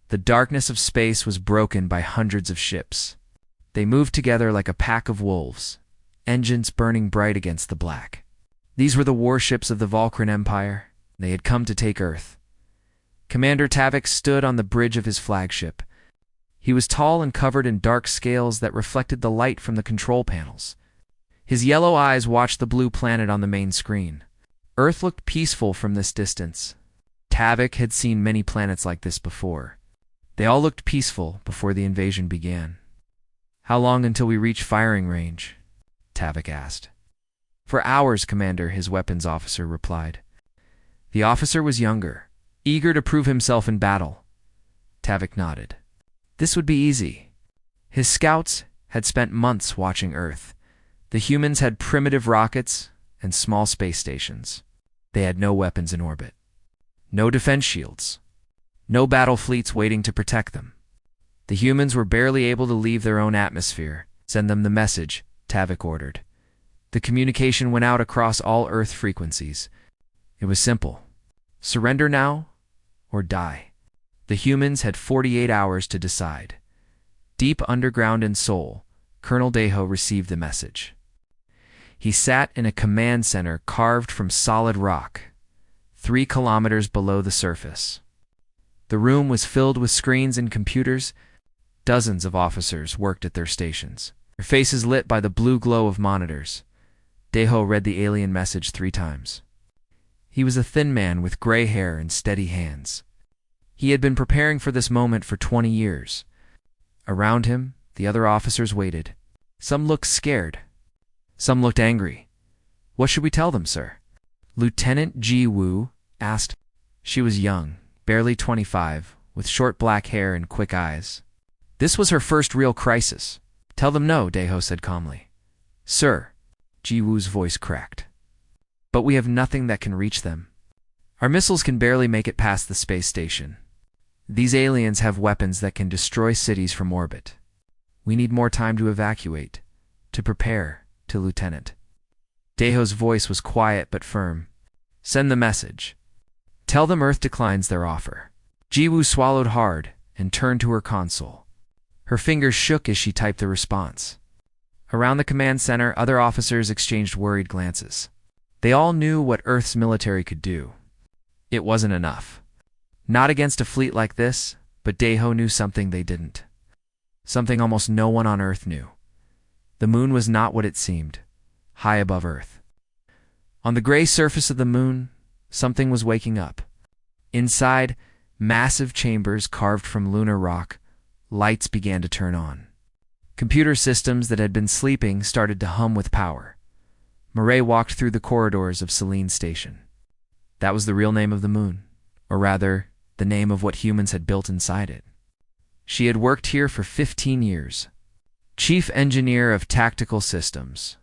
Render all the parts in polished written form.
The darkness of space was broken by hundreds of ships. They moved together like a pack of wolves, engines burning bright against the black. These were the warships of the Volcran Empire. They had come to take Earth. Commander Tavik stood on the bridge of his flagship. He was tall and covered in dark scales that reflected the light from the control panels. His yellow eyes watched the blue planet on the main screen. Earth looked peaceful from this distance. Tavik had seen many planets like this before. They all looked peaceful before the invasion began. "How long until we reach firing range?" Tavik asked. "For hours, Commander," his weapons officer replied. The officer was younger, eager to prove himself in battle. Tavik nodded. This would be easy. His scouts had spent months watching Earth. The humans had primitive rockets and small space stations. They had no weapons in orbit, no defense shields, no battle fleets waiting to protect them. The humans were barely able to leave their own atmosphere. "Send them the message," Tavik ordered. The communication went out across all Earth frequencies. It was simple. Surrender now or die. The humans had 48 hours to decide. Deep underground in Seoul, Colonel Daeho received the message. He sat in a command center carved from solid rock, 3 kilometers below the surface. The room was filled with screens and computers. Dozens of officers worked at their stations, their faces lit by the blue glow of monitors. Daeho read the alien message 3 times. He was a thin man with gray hair and steady hands. He had been preparing for this moment for 20 years. Around him, the other officers waited. Some looked scared. Some looked angry. "What should we tell them, sir?" Lieutenant Ji Woo asked. She was young, barely 25, with short black hair and quick eyes. This was her first real crisis. "Tell them no," Daeho said calmly. "Sir," Ji Woo's voice cracked. "But we have nothing that can reach them. Our missiles can barely make it past the space station. These aliens have weapons that can destroy cities from orbit. We need more time to evacuate, to prepare, to Lieutenant." Daeho's voice was quiet but firm. "Send the message. Tell them Earth declines their offer." Ji Woo swallowed hard and turned to her console. Her fingers shook as she typed the response. Around the command center, other officers exchanged worried glances. They all knew what Earth's military could do. It wasn't enough. Not against a fleet like this, but Daeho knew something they didn't. Something almost no one on Earth knew. The moon was not what it seemed, high above Earth. On the gray surface of the moon, something was waking up. Inside, massive chambers carved from lunar rock, lights began to turn on. Computer systems that had been sleeping started to hum with power. Murray walked through the corridors of Selene Station. That was the real name of the moon, or rather, the name of what humans had built inside it. She had worked here for 15 years. Chief Engineer of Tactical Systems.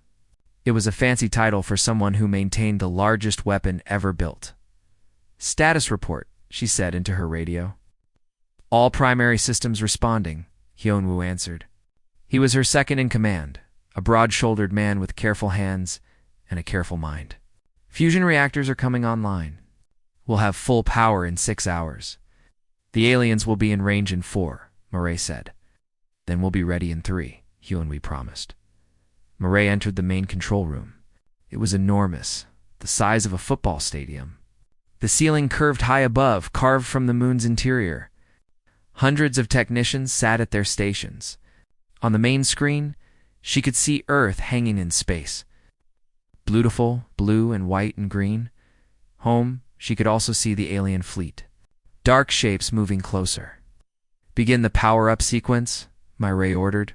It was a fancy title for someone who maintained the largest weapon ever built. "Status report," she said into her radio. "All primary systems responding," Hyun-woo answered. He was her second in command, a broad-shouldered man with careful hands and a careful mind. "Fusion reactors are coming online. We'll have full power in 6 hours. The aliens will be in range in 4, Murray said. Then we'll be ready in 3, Hyun-woo promised. Murray entered the main control room. It was enormous, the size of a football stadium. The ceiling curved high above, carved from the moon's interior. Hundreds of technicians sat at their stations. On the main screen, she could see Earth hanging in space. Beautiful, blue and white and green. Home, she could also see the alien fleet. Dark shapes moving closer. "Begin the power-up sequence," Murray ordered.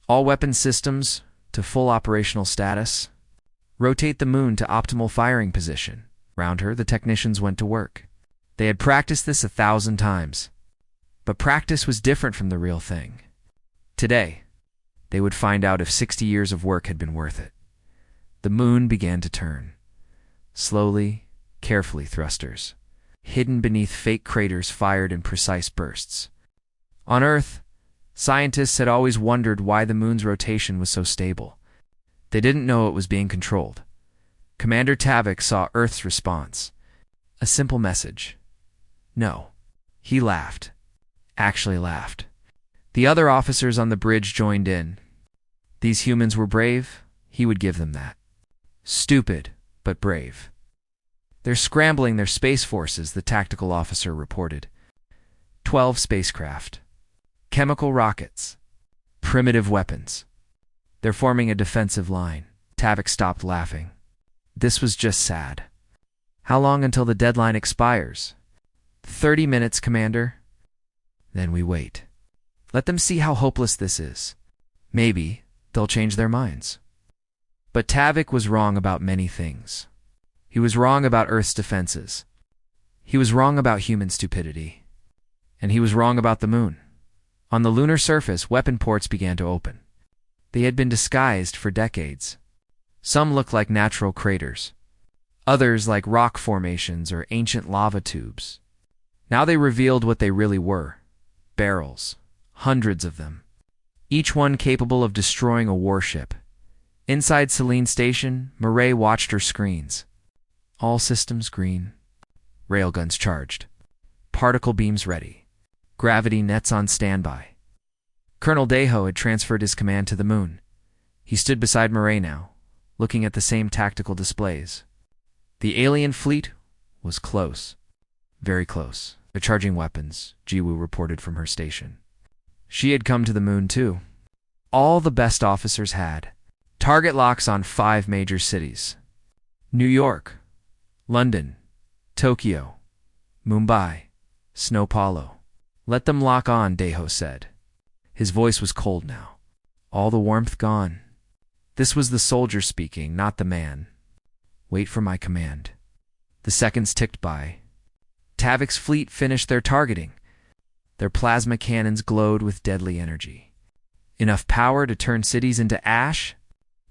"All weapon systems to full operational status. Rotate the moon to optimal firing position." Round her, the technicians went to work. They had practiced this 1,000 times. But practice was different from the real thing. Today, they would find out if 60 years of work had been worth it. The moon began to turn. Slowly, carefully thrusters, hidden beneath fake craters fired in precise bursts. On Earth, scientists had always wondered why the moon's rotation was so stable. They didn't know it was being controlled. Commander Tavik saw Earth's response. A simple message. No. He laughed. actually laughed. The other officers on the bridge joined in. These humans were brave, he would give them that. Stupid, but brave. They're scrambling their space forces, the tactical officer reported. 12 spacecraft. Chemical rockets. Primitive weapons. They're forming a defensive line. Tavik stopped laughing. This was just sad. How long until the deadline expires? 30 minutes, Commander. Then we wait. Let them see how hopeless this is. Maybe they'll change their minds. But Tavik was wrong about many things. He was wrong about Earth's defenses. He was wrong about human stupidity. And he was wrong about the moon. On the lunar surface, weapon ports began to open. They had been disguised for decades. Some looked like natural craters. Others like rock formations or ancient lava tubes. Now they revealed what they really were. Barrels. Hundreds of them. Each one capable of destroying a warship. Inside Selene Station, Murray watched her screens. All systems green. Railguns charged. Particle beams ready. Gravity nets on standby. Colonel Deho had transferred his command to the moon. He stood beside Murray now, looking at the same tactical displays. The alien fleet was close. Very close. They're charging weapons, Jiwoo reported from her station. She had come to the moon too. All the best officers had. Target locks on 5 major cities. New York, London, Tokyo, Mumbai, Sao Paulo. Let them lock on, Deho said. His voice was cold now. All the warmth gone. This was the soldier speaking, not the man. Wait for my command. The seconds ticked by. Tavik's fleet finished their targeting. Their plasma cannons glowed with deadly energy. Enough power to turn cities into ash?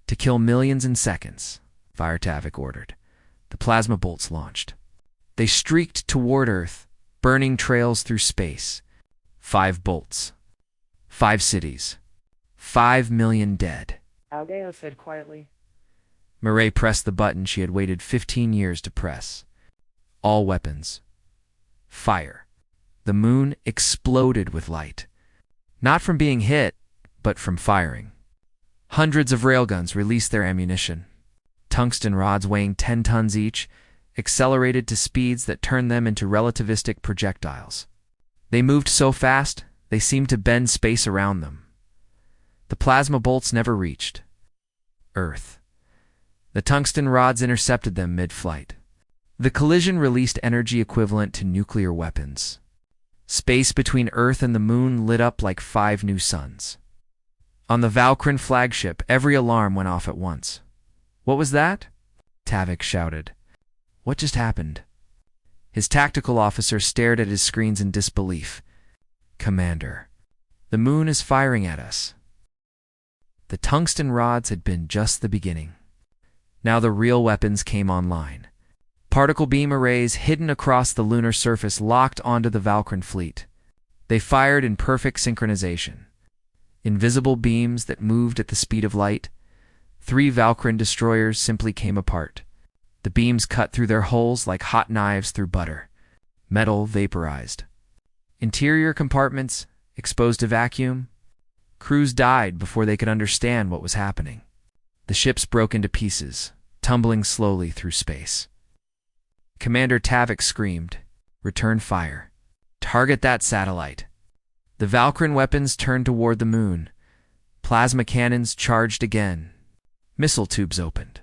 To kill millions in seconds, Fire Tavik ordered. The plasma bolts launched. They streaked toward Earth, burning trails through space. 5 bolts. 5 cities. 5 million dead. Aldeo said quietly. Murray pressed the button she had waited 15 years to press. All weapons. Fire. The moon exploded with light. Not from being hit, but from firing. Hundreds of railguns released their ammunition. Tungsten rods weighing 10 tons each accelerated to speeds that turned them into relativistic projectiles. They moved so fast, they seemed to bend space around them. The plasma bolts never reached Earth. The tungsten rods intercepted them mid-flight. The collision released energy equivalent to nuclear weapons. Space between Earth and the moon lit up like 5 new suns. On the Valkyrie flagship, every alarm went off at once. What was that? Tavik shouted. What just happened? His tactical officer stared at his screens in disbelief. Commander, the moon is firing at us. The tungsten rods had been just the beginning. Now the real weapons came online. Particle beam arrays hidden across the lunar surface locked onto the Valkyrie fleet. They fired in perfect synchronization. Invisible beams that moved at the speed of light. 3 Valkyrie destroyers simply came apart. The beams cut through their hulls like hot knives through butter. Metal vaporized. Interior compartments exposed to vacuum. Crews died before they could understand what was happening. The ships broke into pieces, tumbling slowly through space. Commander Tavik screamed, "Return fire. Target that satellite." The Valkyrie weapons turned toward the moon. Plasma cannons charged again. Missile tubes opened.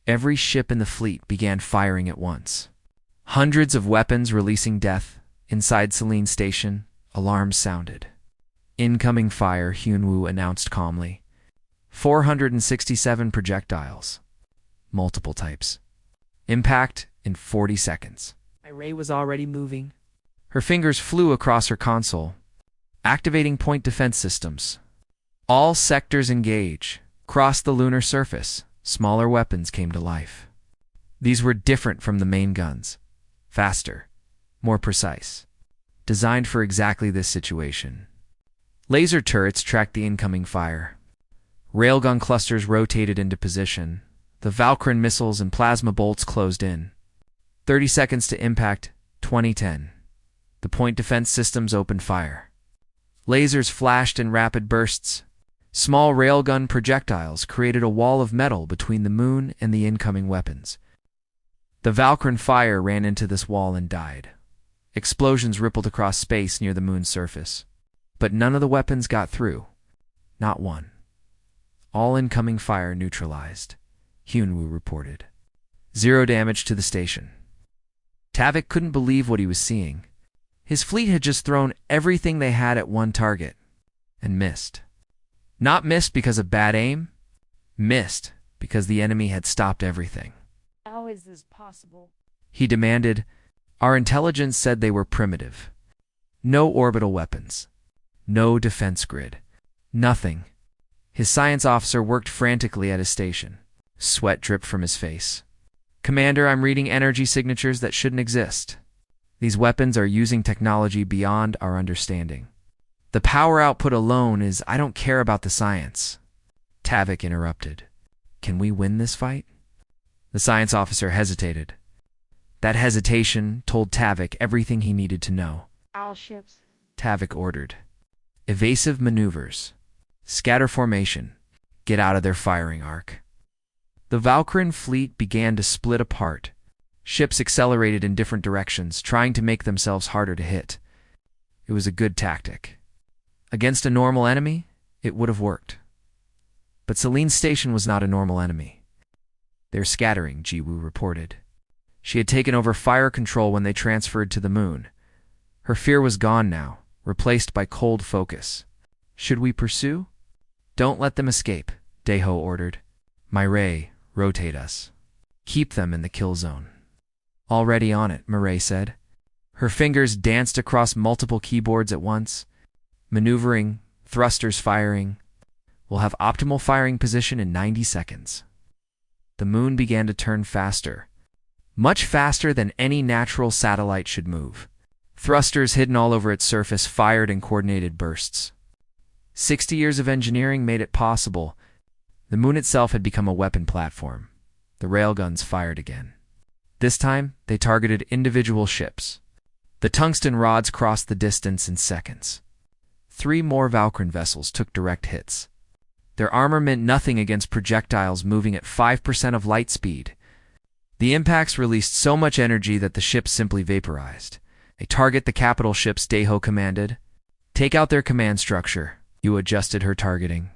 Every ship in the fleet began firing at once. Hundreds of weapons releasing death. Inside Selene Station, alarms sounded. Incoming fire, Hyunwoo announced calmly. 467 projectiles. Multiple types. Impact in 40 seconds. My ray was already moving. Her fingers flew across her console. Activating point defense systems. All sectors engage. Cross the lunar surface. Smaller weapons came to life. These were different from the main guns. Faster. More precise. Designed for exactly this situation. Laser turrets tracked the incoming fire. Railgun clusters rotated into position. The Valkyrie missiles and plasma bolts closed in. 30 seconds to impact, 2010. The point defense systems opened fire. Lasers flashed in rapid bursts. Small railgun projectiles created a wall of metal between the moon and the incoming weapons. The Valkyrie fire ran into this wall and died. Explosions rippled across space near the moon's surface. But none of the weapons got through. Not one. All incoming fire neutralized, Hyunwoo reported. 0 damage to the station. Tavik couldn't believe what he was seeing. His fleet had just thrown everything they had at one target, and missed. Not missed because of bad aim, missed because the enemy had stopped everything. How is this possible? He demanded. Our intelligence said they were primitive. No orbital weapons. No defense grid. Nothing. His science officer worked frantically at his station. Sweat dripped from his face. Commander, I'm reading energy signatures that shouldn't exist. These weapons are using technology beyond our understanding. The power output alone is, I don't care about the science. Tavik interrupted. Can we win this fight? The science officer hesitated. That hesitation told Tavik everything he needed to know. All ships. Tavik ordered. Evasive maneuvers. Scatter formation. Get out of their firing arc. The Valkyrian fleet began to split apart. Ships accelerated in different directions, trying to make themselves harder to hit. It was a good tactic. Against a normal enemy, it would have worked. But Celine's station was not a normal enemy. They're scattering, Jiwoo reported. She had taken over fire control when they transferred to the moon. Her fear was gone now, replaced by cold focus. Should we pursue? Don't let them escape, Daeho ordered. Mireille, rotate us. Keep them in the kill zone. Already on it, Mireille said. Her fingers danced across multiple keyboards at once. Maneuvering, thrusters firing. We'll have optimal firing position in 90 seconds. The moon began to turn faster. Much faster than any natural satellite should move. Thrusters hidden all over its surface fired in coordinated bursts. 60 years of engineering made it possible. The moon itself had become a weapon platform. The railguns fired again. This time, they targeted individual ships. The tungsten rods crossed the distance in seconds. 3 more Valkyrian vessels took direct hits. Their armor meant nothing against projectiles moving at 5% of light speed. The impacts released so much energy that the ships simply vaporized. They target the capital ships, Daeho commanded. Take out their command structure. You adjusted her targeting.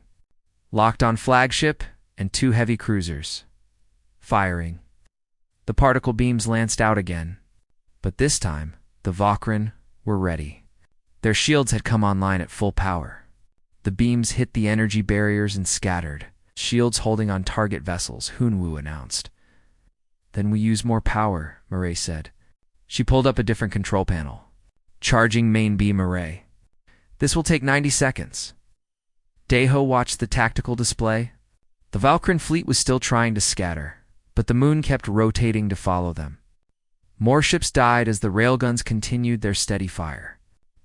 Locked on flagship and 2 heavy cruisers. Firing. The particle beams lanced out again. But this time, the Valkyrian were ready. Their shields had come online at full power. The beams hit the energy barriers and scattered. Shields holding on target vessels, Hyunwoo announced. Then we use more power, Mireille said. She pulled up a different control panel. Charging main beam array. This will take 90 seconds. Daeho watched the tactical display. The Valkyrian fleet was still trying to scatter, but the moon kept rotating to follow them. More ships died as the railguns continued their steady fire.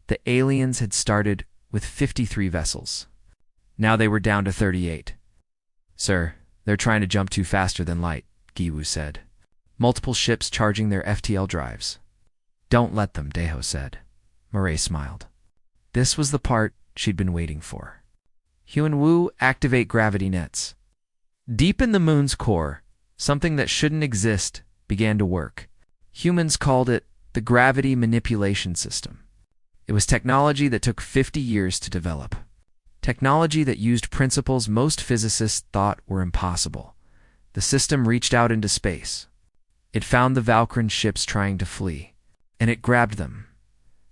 The aliens had started with 53 vessels. Now they were down to 38. Sir, they're trying to jump too faster than light, Giwoo said. Multiple ships charging their FTL drives. Don't let them, Daeho said. Mireille smiled. This was the part she'd been waiting for. Hyunwoo, activate gravity nets. Deep in the moon's core, something that shouldn't exist began to work. Humans called it the gravity manipulation system. It was technology that took 50 years to develop. Technology that used principles most physicists thought were impossible. The system reached out into space. It found the Valkyrian ships trying to flee, and it grabbed them.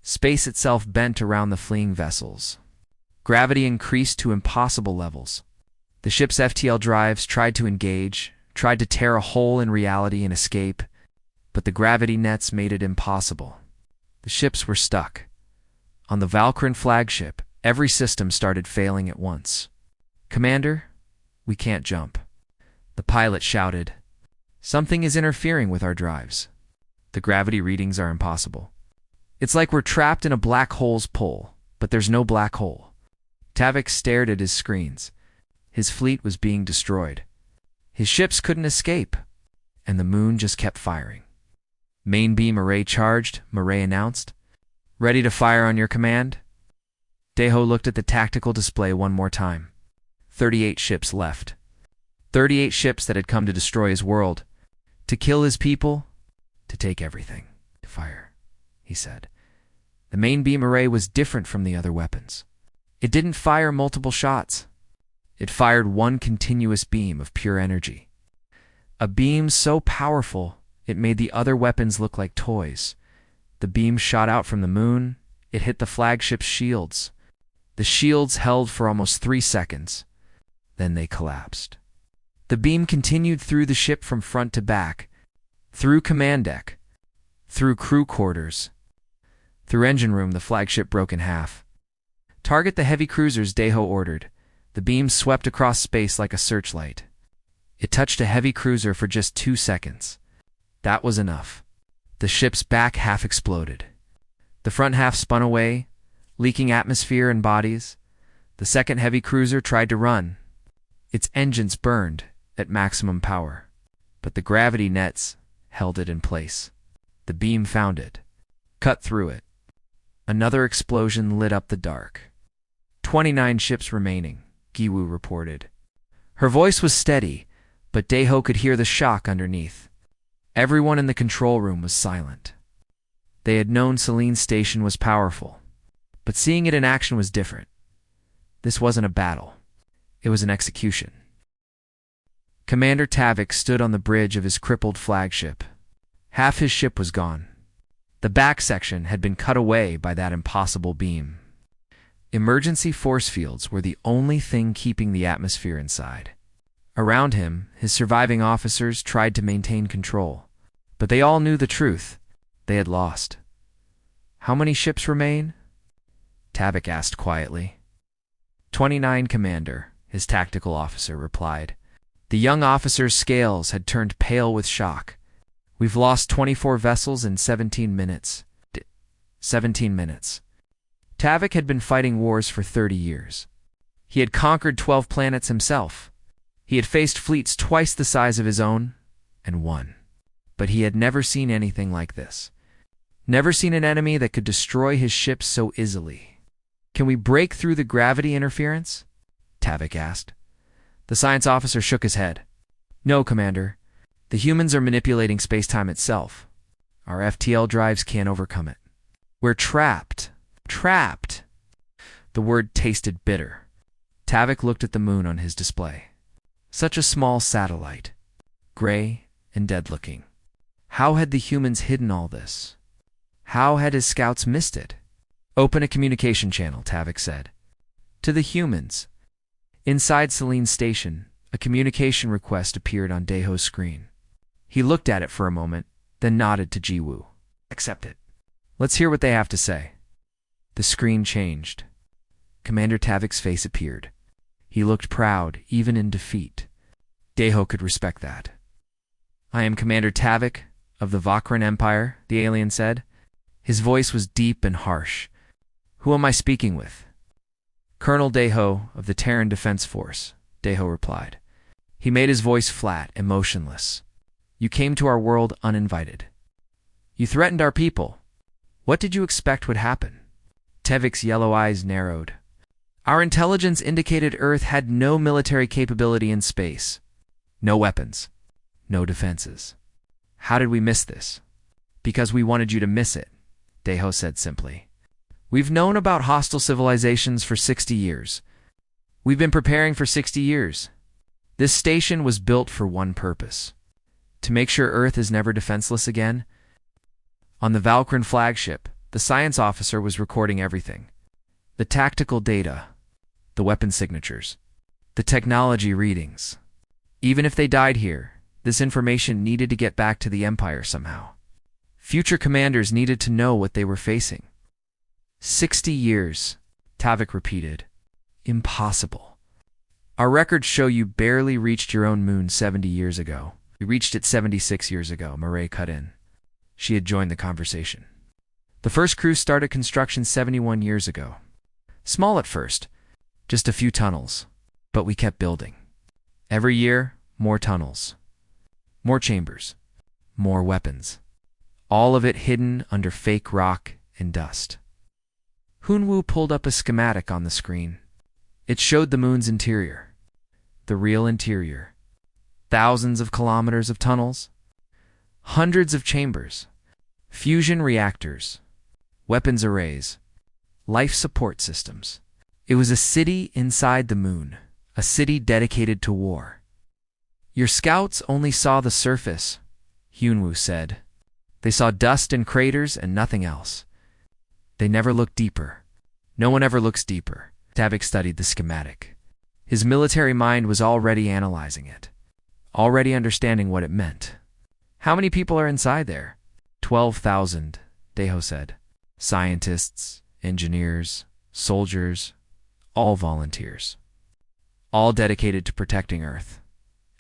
Space itself bent around the fleeing vessels. Gravity increased to impossible levels. The ship's FTL drives tried to engage, tried to tear a hole in reality and escape, but the gravity nets made it impossible. The ships were stuck. On the Valkyrian flagship, every system started failing at once. Commander, we can't jump. The pilot shouted. Something is interfering with our drives. The gravity readings are impossible. It's like we're trapped in a black hole's pull, but there's no black hole. Tavik stared at his screens. His fleet was being destroyed. His ships couldn't escape, and the moon just kept firing. Main beam array charged, Mireille announced. Ready to fire on your command? Deho looked at the tactical display one more time. 38 ships left. 38 ships that had come to destroy his world, to kill his people, to take everything. To fire, he said. The main beam array was different from the other weapons. It didn't fire multiple shots. It fired one continuous beam of pure energy. A beam so powerful, it made the other weapons look like toys. The beam shot out from the moon. It hit the flagship's shields. The shields held for almost 3 seconds. Then they collapsed. The beam continued through the ship from front to back, through command deck, through crew quarters. Through engine room, the flagship broke in half. Target the heavy cruisers, Deho ordered. The beam swept across space like a searchlight. It touched a heavy cruiser for just 2 seconds. That was enough. The ship's back half exploded. The front half spun away, leaking atmosphere and bodies. The second heavy cruiser tried to run. Its engines burned at maximum power, but the gravity nets held it in place. The beam found it, cut through it. Another explosion lit up the dark. 29 ships remaining, Giwu reported. Her voice was steady, but Deho could hear the shock underneath. Everyone in the control room was silent. They had known Selene's station was powerful, but seeing it in action was different. This wasn't a battle. It was an execution. Commander Tavik stood on the bridge of his crippled flagship. Half his ship was gone. The back section had been cut away by that impossible beam. Emergency force fields were the only thing keeping the atmosphere inside. Around him, his surviving officers tried to maintain control, but they all knew the truth. They had lost. How many ships remain? Tavik asked quietly. 29, Commander, his tactical officer replied. The young officer's scales had turned pale with shock. We've lost 24 vessels in 17 minutes. 17 minutes. Tavik had been fighting wars for 30 years. He had conquered 12 planets himself. He had faced fleets twice the size of his own, and won. But he had never seen anything like this. Never seen an enemy that could destroy his ships so easily. Can we break through the gravity interference? Tavik asked. The science officer shook his head. No, Commander. The humans are manipulating space-time itself. Our FTL drives can't overcome it. We're trapped. Trapped. The word tasted bitter. Tavik looked at the moon on his display. Such a small satellite. Gray and dead-looking. How had the humans hidden all this? How had his scouts missed it? Open a communication channel, Tavik said. To the humans. Inside Selene's station, a communication request appeared on Deho's screen. He looked at it for a moment, then nodded to Giwu. Accept it. Let's hear what they have to say. The screen changed. Commander Tavik's face appeared. He looked proud, even in defeat. Deho could respect that. I am Commander Tavik of the Vakran Empire, the alien said. His voice was deep and harsh. Who am I speaking with? Colonel Deho of the Terran Defense Force, Deho replied. He made his voice flat, emotionless. You came to our world uninvited. You threatened our people. What did you expect would happen? Tavik's yellow eyes narrowed. Our intelligence indicated Earth had no military capability in space. No weapons. No defenses. How did we miss this? Because we wanted you to miss it, Deho said simply. We've known about hostile civilizations for 60 years. We've been preparing for 60 years. This station was built for one purpose. To make sure Earth is never defenseless again. On the Valkyran flagship, the science officer was recording everything. The tactical data, the weapon signatures, the technology readings. Even if they died here, this information needed to get back to the Empire somehow. Future commanders needed to know what they were facing. 60 years, Tavik repeated. Impossible. Our records show you barely reached your own moon 70 years ago. We reached it 76 years ago, Murray cut in. She had joined the conversation. The first crew started construction 71 years ago. Small at first, just a few tunnels, but we kept building. Every year, more tunnels, more chambers, more weapons. All of it hidden under fake rock and dust. Hunwoo pulled up a schematic on the screen. It showed the moon's interior. The real interior. Thousands of kilometers of tunnels. Hundreds of chambers. Fusion reactors. Weapons arrays. Life support systems. It was a city inside the moon. A city dedicated to war. Your scouts only saw the surface, Hunwoo said. They saw dust and craters and nothing else. They never looked deeper. No one ever looks deeper. Tavik studied the schematic. His military mind was already analyzing it, already understanding what it meant. How many people are inside there? 12,000, Deho said. Scientists, engineers, soldiers, all volunteers. All dedicated to protecting Earth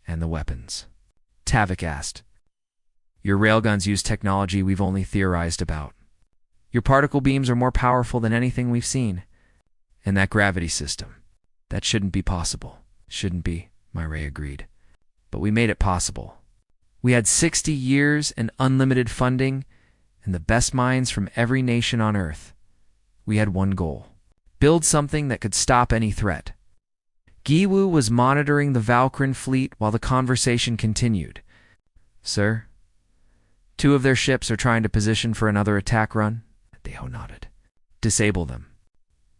and the weapons. Tavik asked. Your railguns use technology we've only theorized about. Your particle beams are more powerful than anything we've seen. And that gravity system. That shouldn't be possible. Shouldn't be, Myray agreed. But we made it possible. We had 60 years and unlimited funding and the best minds from every nation on Earth. We had one goal. Build something that could stop any threat. Giwu was monitoring the Valkyrin fleet while the conversation continued. Sir, 2 of their ships are trying to position for another attack run. Deho nodded. Disable them.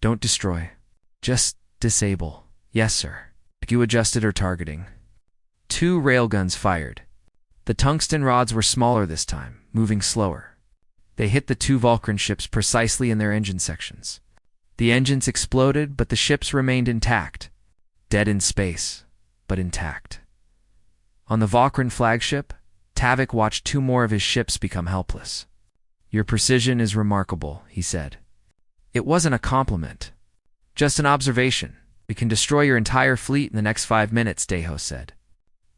Don't destroy. Just disable. Yes, sir. Giwu adjusted her targeting. 2 railguns fired. The tungsten rods were smaller this time, moving slower. They hit the 2 Valkyrin ships precisely in their engine sections. The engines exploded, but the ships remained intact. Dead in space, but intact. On the Valkyrin flagship, Tavik watched 2 more of his ships become helpless. Your precision is remarkable, he said. It wasn't a compliment. Just an observation. We can destroy your entire fleet in the next 5 minutes, Deho said.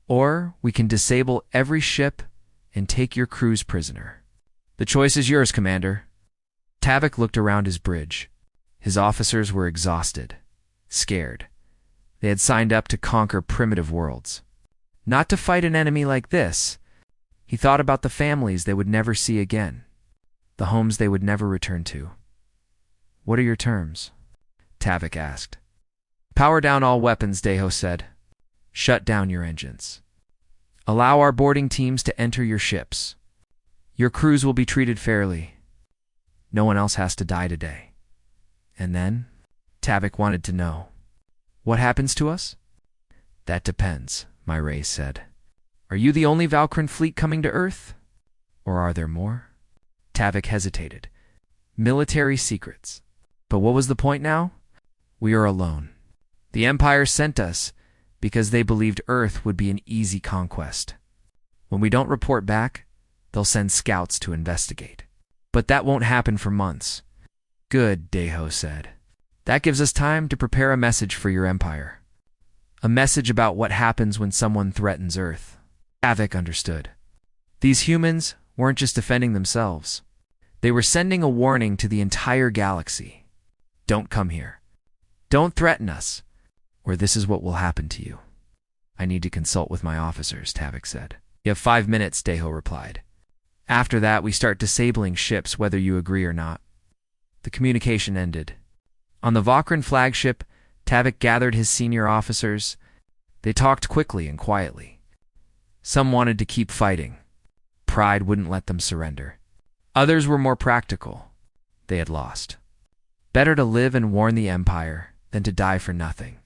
Or we can disable every ship and take your crews prisoner. The choice is yours, Commander. Tavik looked around his bridge. His officers were exhausted, scared. They had signed up to conquer primitive worlds. Not to fight an enemy like this. He thought about the families they would never see again, the homes they would never return to. What are your terms? Tavik asked. Power down all weapons, Deho said. Shut down your engines. Allow our boarding teams to enter your ships. Your crews will be treated fairly. No one else has to die today. And then? Tavik wanted to know. What happens to us? That depends, Myray said. Are you the only Valkyrin fleet coming to Earth? Or are there more? Tavik hesitated. Military secrets. But what was the point now? We are alone. The Empire sent us because they believed Earth would be an easy conquest. When we don't report back, they'll send scouts to investigate. But that won't happen for months. Good, Deho said. That gives us time to prepare a message for your Empire. A message about what happens when someone threatens Earth. Tavik understood. These humans weren't just defending themselves. They were sending a warning to the entire galaxy. Don't come here. Don't threaten us, or this is what will happen to you. I need to consult with my officers, Tavik said. You have 5 minutes, Deho replied. After that, we start disabling ships whether you agree or not. The communication ended. On the Valkyrin flagship, Tavik gathered his senior officers. They talked quickly and quietly. Some wanted to keep fighting. Pride wouldn't let them surrender. Others were more practical. They had lost. Better to live and warn the Empire than to die for nothing.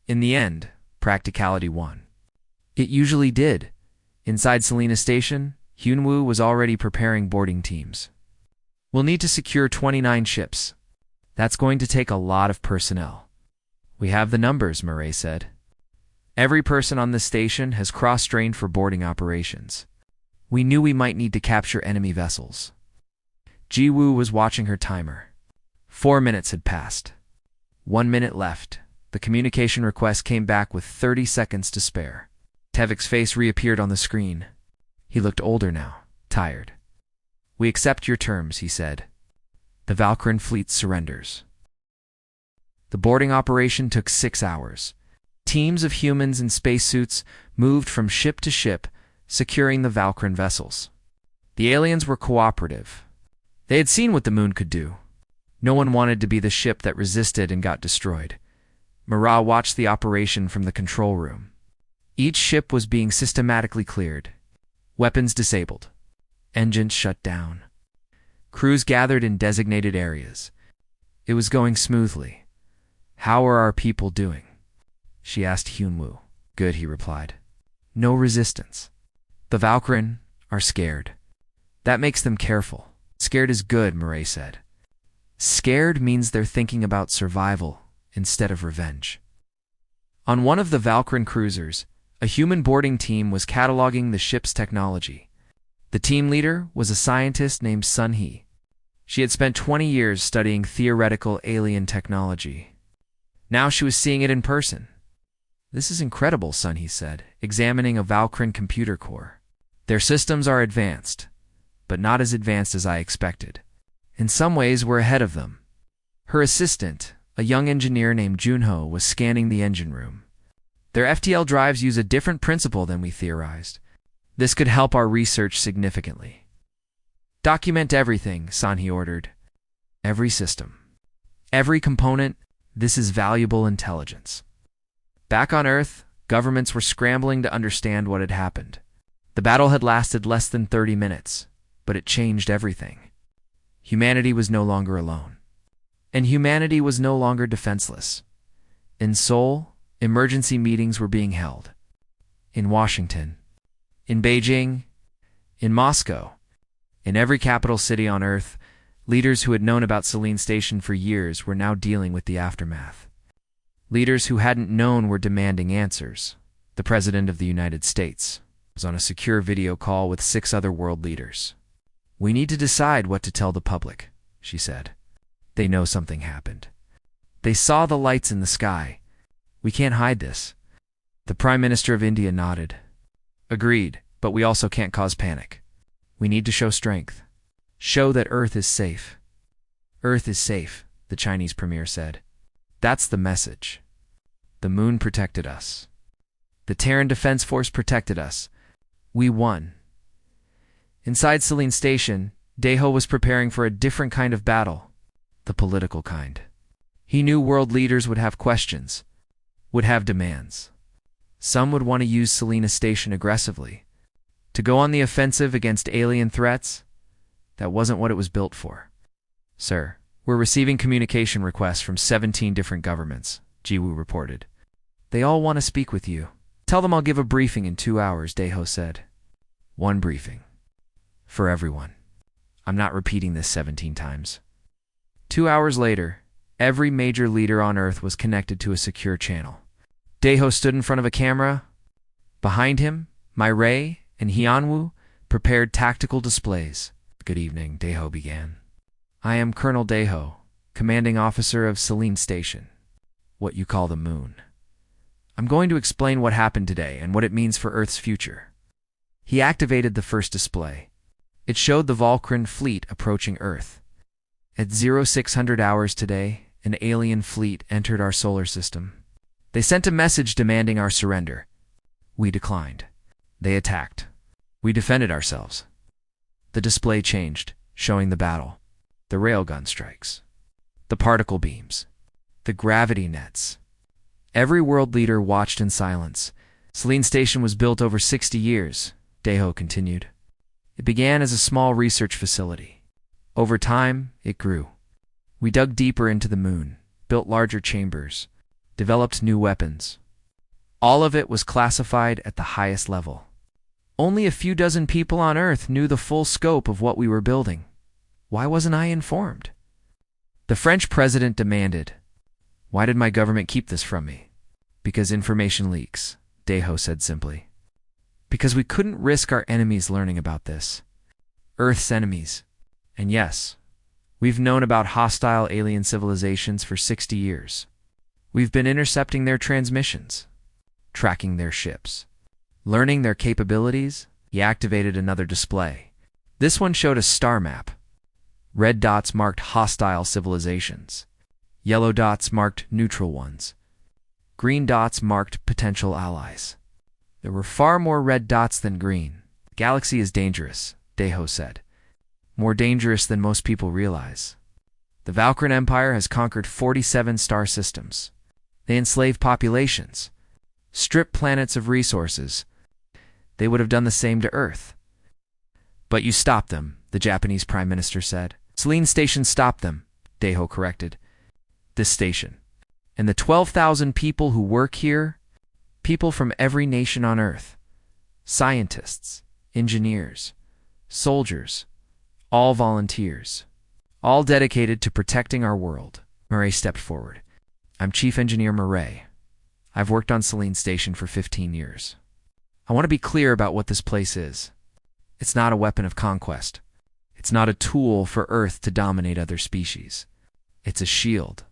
In the end, practicality won. It usually did. Inside Selena Station, Hunwoo was already preparing boarding teams. We'll need to secure 29 ships. That's going to take a lot of personnel. We have the numbers, Murray said. Every person on this station has cross-trained for boarding operations. We knew we might need to capture enemy vessels. Jiwoo was watching her timer. 4 minutes had passed. 1 minute left. The communication request came back with 30 seconds to spare. Tavik's face reappeared on the screen. He looked older now, tired. We accept your terms, he said. The Valkyrin fleet surrenders. The boarding operation took 6 hours. Teams of humans in spacesuits moved from ship to ship, securing the Valkyrin vessels. The aliens were cooperative. They had seen what the moon could do. No one wanted to be the ship that resisted and got destroyed. Mara watched the operation from the control room. Each ship was being systematically cleared. Weapons disabled. Engines shut down. Crews gathered in designated areas. It was going smoothly. "How are our people doing?" she asked Hyunwoo. "Good," he replied. "No resistance. The Valkyrin are scared. That makes them careful." "Scared is good," Murray said. "Scared means they're thinking about survival instead of revenge." On one of the Valkyrin cruisers, a human boarding team was cataloging the ship's technology. The team leader was a scientist named Sun-hee. She had spent 20 years studying theoretical alien technology. Now she was seeing it in person. "This is incredible," Sun-hee said, examining a Valkyrin computer core. "Their systems are advanced, but not as advanced as I expected. In some ways, we're ahead of them." Her assistant, a young engineer named Junho, was scanning the engine room. "Their FTL drives use a different principle than we theorized. This could help our research significantly." "Document everything," Sun-hee ordered. "Every system. Every component. This is valuable intelligence." Back on Earth, governments were scrambling to understand what had happened. The battle had lasted less than 30 minutes, but it changed everything. Humanity was no longer alone. And humanity was no longer defenseless. In Seoul, emergency meetings were being held. In Washington. In Beijing. In Moscow. In every capital city on Earth, leaders who had known about Selene Station for years were now dealing with the aftermath. Leaders who hadn't known were demanding answers. The President of the United States was on a secure video call with 6 other world leaders. "We need to decide what to tell the public," she said. "They know something happened. They saw the lights in the sky. We can't hide this." The Prime Minister of India nodded. "Agreed, but we also can't cause panic. We need to show strength. Show that Earth is safe." "Earth is safe," the Chinese premier said. "That's the message. The moon protected us. The Terran Defense Force protected us. We won." Inside Selene Station, Daeho was preparing for a different kind of battle, the political kind. He knew world leaders would have questions, would have demands. Some would want to use Selene Station aggressively, to go on the offensive against alien threats. That wasn't what it was built for. "Sir, we're receiving communication requests from 17 different governments," Jiwoo reported. "They all want to speak with you." "Tell them I'll give a briefing in 2 hours," Daeho said. "One briefing. For everyone. I'm not repeating this 17 times." 2 hours later, every major leader on Earth was connected to a secure channel. Daeho stood in front of a camera. Behind him, Mireille and Hyunwoo prepared tactical displays. "Good evening," Daeho began. "I am Colonel Daeho, commanding officer of Selene Station, what you call the moon. I'm going to explain what happened today and what it means for Earth's future." He activated the first display. It showed the Valkyrin fleet approaching Earth. At 0600 hours today, an alien fleet entered our solar system. They sent a message demanding our surrender. We declined. They attacked. We defended ourselves. The display changed, showing the battle, the railgun strikes, the particle beams, the gravity nets. Every world leader watched in silence. Selene Station was built over 60 years, Daeho continued. It began as a small research facility. Over time, it grew. We dug deeper into the moon, built larger chambers, developed new weapons. All of it was classified at the highest level. Only a few dozen people on Earth knew the full scope of what we were building. Why wasn't I informed? The French president demanded, "Why did my government keep this from me?" "Because information leaks," Daeho said simply. "Because we couldn't risk our enemies learning about this." Earth's enemies. And yes, we've known about hostile alien civilizations for 60 years. We've been intercepting their transmissions, tracking their ships, learning their capabilities. He activated another display. This one showed a star map. Red dots marked hostile civilizations. Yellow dots marked neutral ones. Green dots marked potential allies. There were far more red dots than green. "The galaxy is dangerous," Daeho said. "More dangerous than most people realize. The Valkyrian Empire has conquered 47 star systems. They enslave populations, strip planets of resources. They would have done the same to Earth. But you stopped them, the Japanese Prime Minister said. Selene Station stopped them, Daiho corrected. This station. And the 12,000 people who work here, people from every nation on Earth. Scientists, engineers, soldiers, all volunteers, all dedicated to protecting our world. Murray stepped forward. I'm Chief Engineer Murray. I've worked on Selene Station for 15 years. I want to be clear about what this place is. It's not a weapon of conquest. It's not a tool for Earth to dominate other species. It's a shield.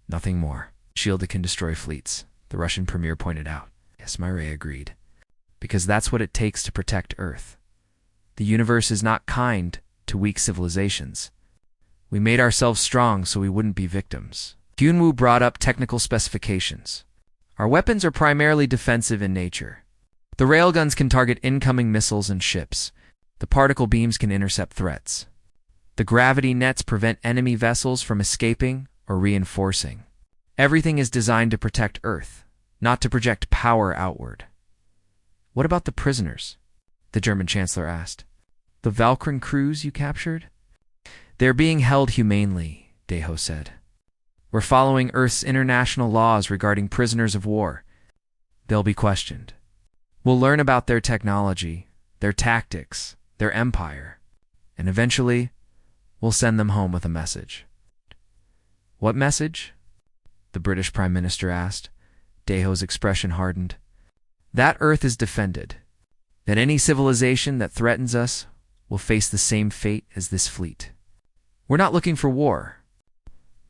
Nothing more. Shield that can destroy fleets, the Russian premier pointed out. Yes, Murray agreed. Because that's what it takes to protect Earth. The universe is not kind to weak civilizations. We made ourselves strong so we wouldn't be victims. Hyunwoo brought up technical specifications. Our weapons are primarily defensive in nature. The railguns can target incoming missiles and ships. The particle beams can intercept threats. The gravity nets prevent enemy vessels from escaping or reinforcing. Everything is designed to protect Earth, not to project power outward. What about the prisoners? The German Chancellor asked. The Valkyrian crews you captured? They're being held humanely, Daiho said. We're following Earth's international laws regarding prisoners of war. They'll be questioned. We'll learn about their technology, their tactics, their empire, and eventually, we'll send them home with a message. What message? The British Prime Minister asked. Daiho's expression hardened. That Earth is defended. That any civilization that threatens us will face the same fate as this fleet. We're not looking for war,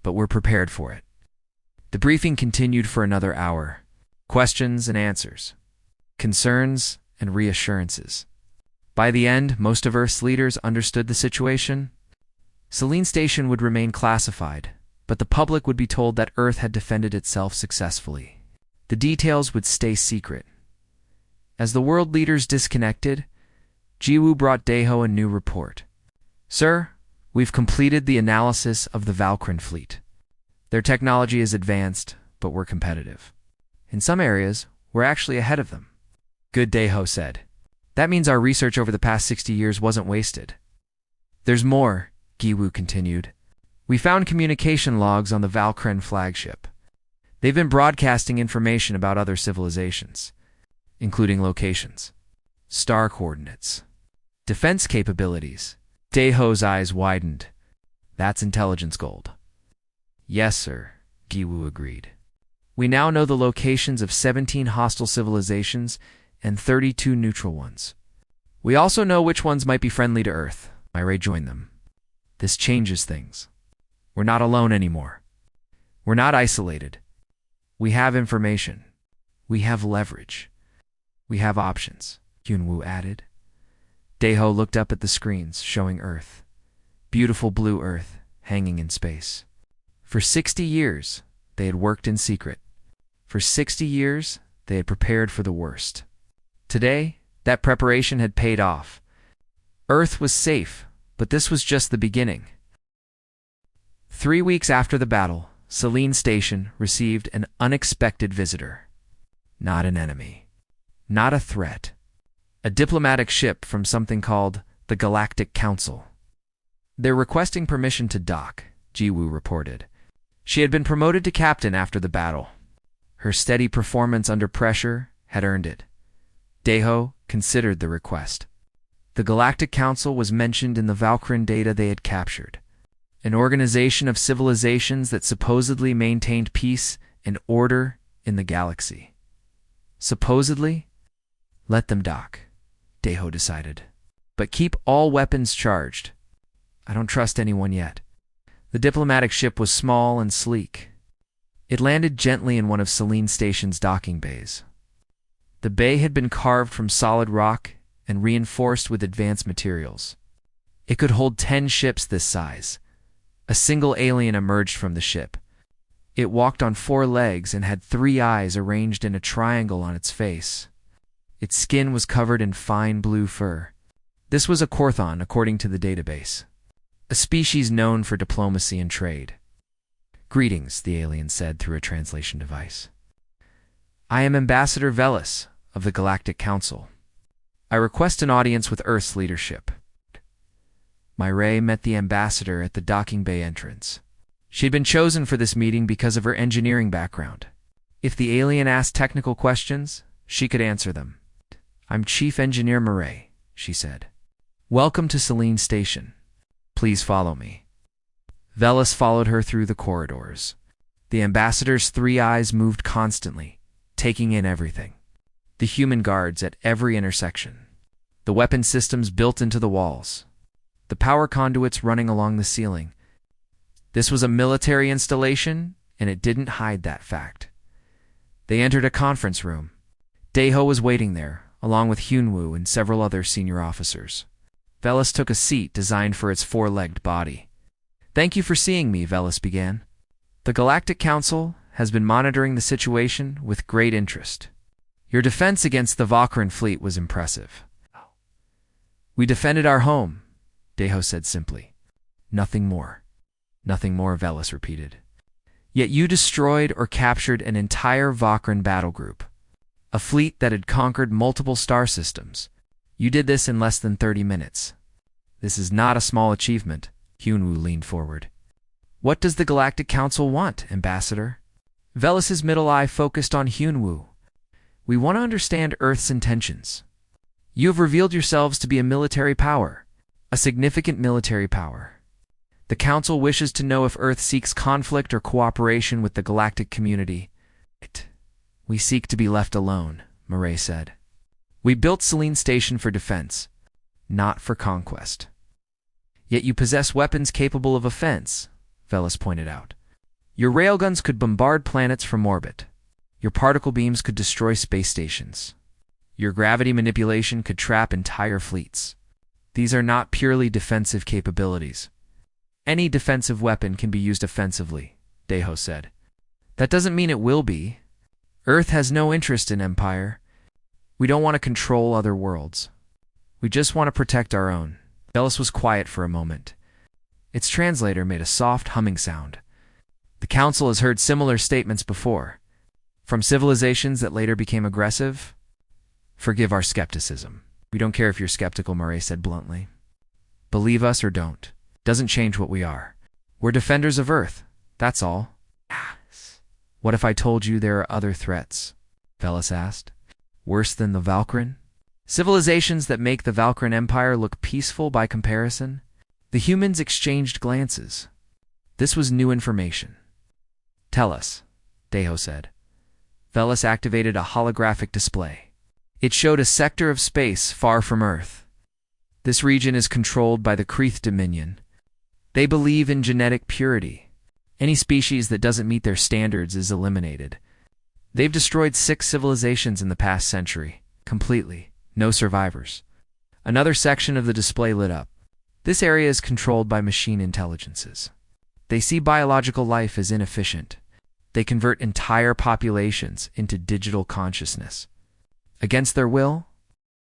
but we're prepared for it. The briefing continued for another hour. Questions and answers. Concerns and reassurances. By the end, most of Earth's leaders understood the situation. Selene Station would remain classified, but the public would be told that Earth had defended itself successfully. The details would stay secret. As the world leaders disconnected, Jiwoo brought Daiho a new report. Sir, we've completed the analysis of the Valkyrian fleet. Their technology is advanced, but we're competitive. In some areas, we're actually ahead of them. Good, Daiho said. That means our research over the past 60 years wasn't wasted. There's more, Giwoo continued. We found communication logs on the Valkyrian flagship. They've been broadcasting information about other civilizations, including locations, star coordinates, defense capabilities. Daiho's eyes widened. That's intelligence gold. Yes, sir, Giwoo agreed. We now know the locations of 17 hostile civilizations and 32 neutral ones. We also know which ones might be friendly to Earth. Murray joined them. This changes things. We're not alone anymore. We're not isolated. We have information. We have leverage. We have options, Hyunwoo added. Daiho looked up at the screens showing Earth. Beautiful blue Earth hanging in space. For 60 years, they had worked in secret. For 60 years, they had prepared for the worst. Today, that preparation had paid off. Earth was safe, but this was just the beginning. 3 weeks after the battle, Selene Station received an unexpected visitor. Not an enemy. Not a threat. A diplomatic ship from something called the Galactic Council. They're requesting permission to dock, Jiwoo reported. She had been promoted to captain after the battle. Her steady performance under pressure had earned it. Daiho considered the request. The Galactic Council was mentioned in the Valkyrian data they had captured. An organization of civilizations that supposedly maintained peace and order in the galaxy. Supposedly? Let them dock, Daiho decided. But keep all weapons charged. I don't trust anyone yet. The diplomatic ship was small and sleek. It landed gently in one of Selene Station's docking bays. The bay had been carved from solid rock and reinforced with advanced materials. It could hold 10 ships this size. A single alien emerged from the ship. It walked on 4 legs and had 3 eyes arranged in a triangle on its face. Its skin was covered in fine blue fur. This was a Korthon, according to the database. a species known for diplomacy and trade. Greetings, the alien said through a translation device. I am Ambassador Velis of the Galactic Council. I request an audience with Earth's leadership. Myray met the ambassador at the docking bay entrance. She had been chosen for this meeting because of her engineering background. If the alien asked technical questions, she could answer them. I'm Chief Engineer Myray, she said. Welcome to Selene Station. Please follow me. Velis followed her through the corridors. The ambassador's three eyes moved constantly, taking in everything. The human guards at every intersection. The weapon systems built into the walls. The power conduits running along the ceiling. This was a military installation, and it didn't hide that fact. They entered a conference room. Daeho was waiting there, along with Hyunwoo and several other senior officers. Velis took a seat designed for its four-legged body. Thank you for seeing me, Velis began. The Galactic Council has been monitoring the situation with great interest. Your defense against the Valkyran fleet was impressive. We defended our home, Daeho said simply. Nothing more. Nothing more, Velis repeated. Yet you destroyed or captured an entire Valkyran battle group, a fleet that had conquered multiple star systems. You did this in less than 30 minutes. This is not a small achievement, Hyunwoo leaned forward. What does the Galactic Council want, Ambassador? Velis's middle eye focused on Hyunwoo. We want to understand Earth's intentions. You have revealed yourselves to be a military power, a significant military power. The Council wishes to know if Earth seeks conflict or cooperation with the galactic community. We seek to be left alone, Myray said. We built Selene Station for defense, not for conquest. Yet you possess weapons capable of offense, Velis pointed out. Your railguns could bombard planets from orbit. Your particle beams could destroy space stations. Your gravity manipulation could trap entire fleets. These are not purely defensive capabilities. Any defensive weapon can be used offensively, Daeho said. That doesn't mean it will be. Earth has no interest in empire. We don't want to control other worlds. We just want to protect our own. Velis was quiet for a moment. Its translator made a soft humming sound. The Council has heard similar statements before. From civilizations that later became aggressive. Forgive our skepticism. We don't care if you're skeptical, Myray said bluntly. Believe us or don't. Doesn't change what we are. We're defenders of Earth. That's all. What if I told you there are other threats? Velis asked. Worse than the Valkyran? Civilizations that make the Valkyran Empire look peaceful by comparison? The humans exchanged glances. This was new information. Tell us, Daeho said. Velis activated a holographic display. It showed a sector of space far from Earth. This region is controlled by the Kreeth Dominion. They believe in genetic purity. Any species that doesn't meet their standards is eliminated. They've destroyed 6 civilizations in the past century, completely. No survivors. Another section of the display lit up. This area is controlled by machine intelligences. They see biological life as inefficient. They convert entire populations into digital consciousness. Against their will,